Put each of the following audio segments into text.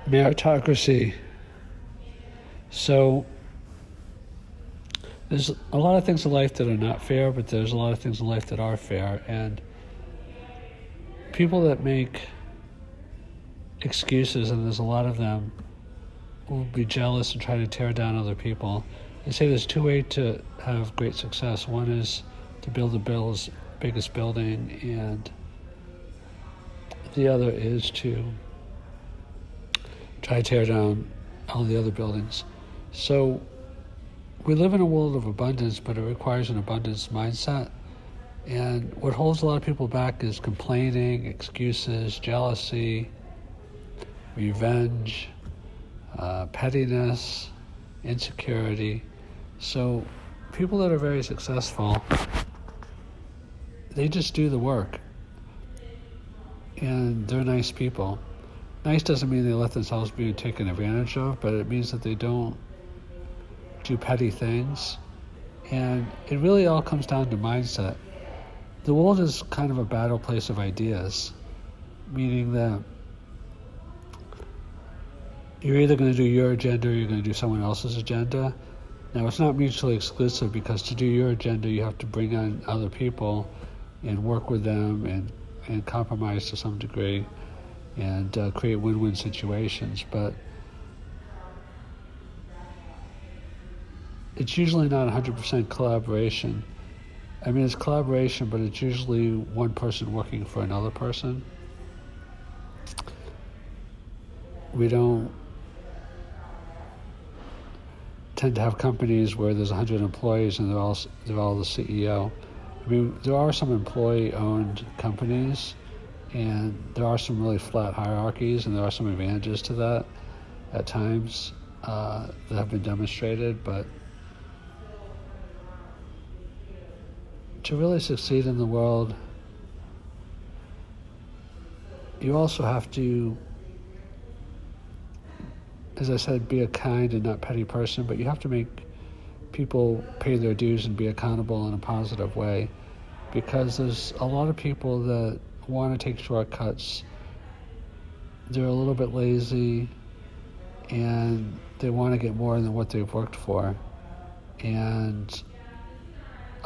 Meritocracy. So there's a lot of things in life that are not fair, but there's a lot of things in life that are fair. And people that make excuses, and there's a lot of them, will be jealous and try to tear down other people. They say there's two ways to have great success. One is to build the biggest building, and the other is to try to tear down all the other buildings. So we live in a world of abundance, but it requires an abundance mindset. And what holds a lot of people back is complaining, excuses, jealousy, revenge, pettiness, insecurity. So people that are very successful, they just do the work. And they're nice people. Nice doesn't mean they let themselves be taken advantage of, but it means that they don't do petty things. And it really all comes down to mindset. The world is kind of a battle place of ideas, meaning that you're either going to do your agenda or you're going to do someone else's agenda. Now, it's not mutually exclusive, because to do your agenda, you have to bring on other people and work with them and compromise to some degree and create win-win situations. But it's usually not 100% collaboration. I mean, it's collaboration, but it's usually one person working for another person. We don't tend to have companies where there's 100 employees and they're all the CEO. I mean, there are some employee-owned companies, and there are some really flat hierarchies, and there are some advantages to that at times that have been demonstrated. But to really succeed in the world, you also have to, as I said, be a kind and not petty person, but you have to make people pay their dues and be accountable in a positive way, because there's a lot of people that want to take shortcuts. They're a little bit lazy, and they want to get more than what they've worked for. And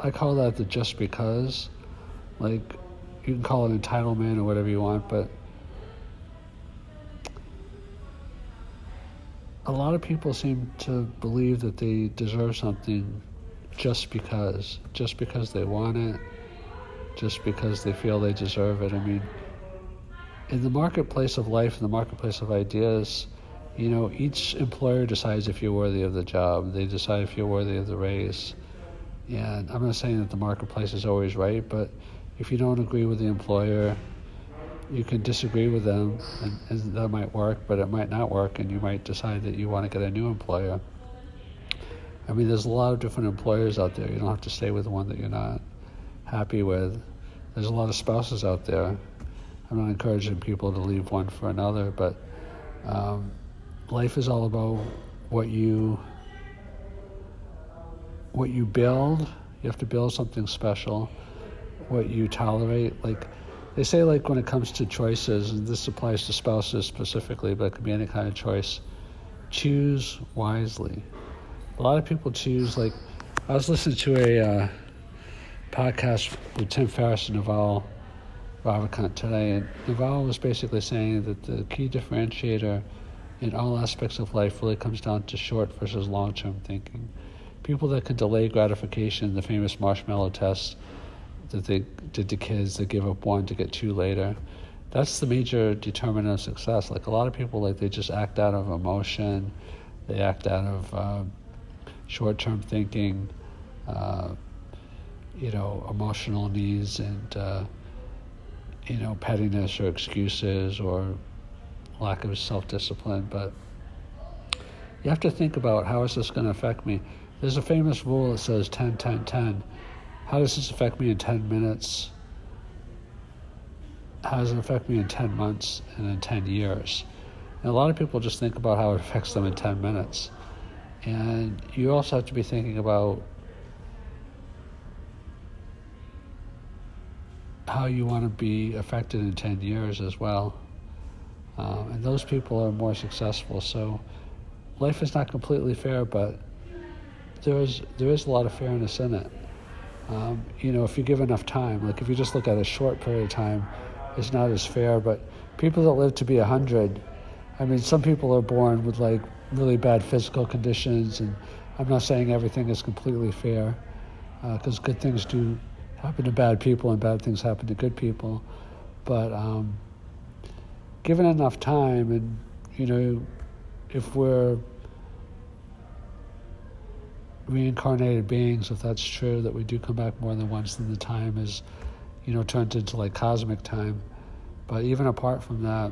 I call that the just because. Like, you can call it entitlement or whatever you want, but a lot of people seem to believe that they deserve something just because they want it, just because they feel they deserve it. I mean, in the marketplace of life, in the marketplace of ideas, you know, each employer decides if you're worthy of the job. They decide if you're worthy of the raise. And I'm not saying that the marketplace is always right, but if you don't agree with the employer, you can disagree with them, and that might work, but it might not work, and you might decide that you want to get a new employer. I mean, there's a lot of different employers out there. You don't have to stay with one that you're not happy with. There's a lot of spouses out there. I'm not encouraging people to leave one for another, but life is all about what you build. You have to build something special. What you tolerate. Like they say, like when it comes to choices, and this applies to spouses specifically, but it could be any kind of choice, choose wisely. A lot of people choose, like, I was listening to a podcast with Tim Ferriss and Naval Ravikant today, and Naval was basically saying that the key differentiator in all aspects of life really comes down to short versus long-term thinking. People that can delay gratification, the famous marshmallow test that they did to kids that give up one to get two later, that's the major determinant of success. Like a lot of people, like they just act out of emotion, they act out of short-term thinking, emotional needs, and pettiness or excuses or lack of self-discipline. But you have to think about, how is this going to affect me? There's a famous rule that says 10-10-10. How does this affect me in 10 minutes? How does it affect me in 10 months and in 10 years? And a lot of people just think about how it affects them in 10 minutes. And you also have to be thinking about how you want to be affected in 10 years as well. And those people are more successful. So life is not completely fair, but there is a lot of fairness in it. If you give enough time, like if you just look at a short period of time, it's not as fair. But people that live to be 100, I mean, some people are born with like really bad physical conditions, and I'm not saying everything is completely fair, because good things do happen to bad people and bad things happen to good people. But given enough time, and if we're reincarnated beings, if that's true, that we do come back more than once, then the time is, turned into like cosmic time. But even apart from that,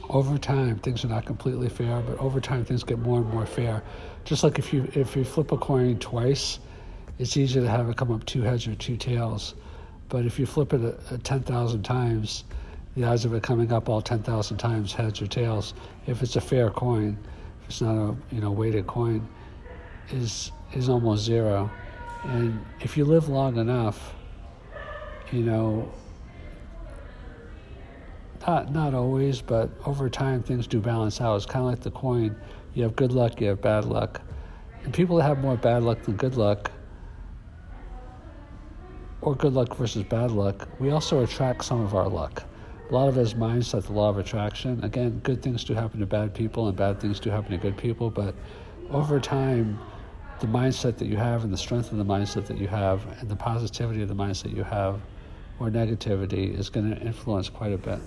over time things are not completely fair, but over time things get more and more fair. Just like if you flip a coin twice, it's easier to have it come up 2 heads or 2 tails. But if you flip it 10,000 times, the odds of it coming up all 10,000 times heads or tails, if it's a fair coin, if it's not a weighted coin, is almost zero. And if you live long enough, not always, but over time things do balance out. It's kind of like the coin. You have good luck, you have bad luck. And people that have more bad luck than good luck, or good luck versus bad luck, we also attract some of our luck. A lot of it is mindset, the law of attraction. Again, good things do happen to bad people and bad things do happen to good people, but over time, the mindset that you have and the strength of the mindset that you have and the positivity of the mindset you have or negativity is going to influence quite a bit.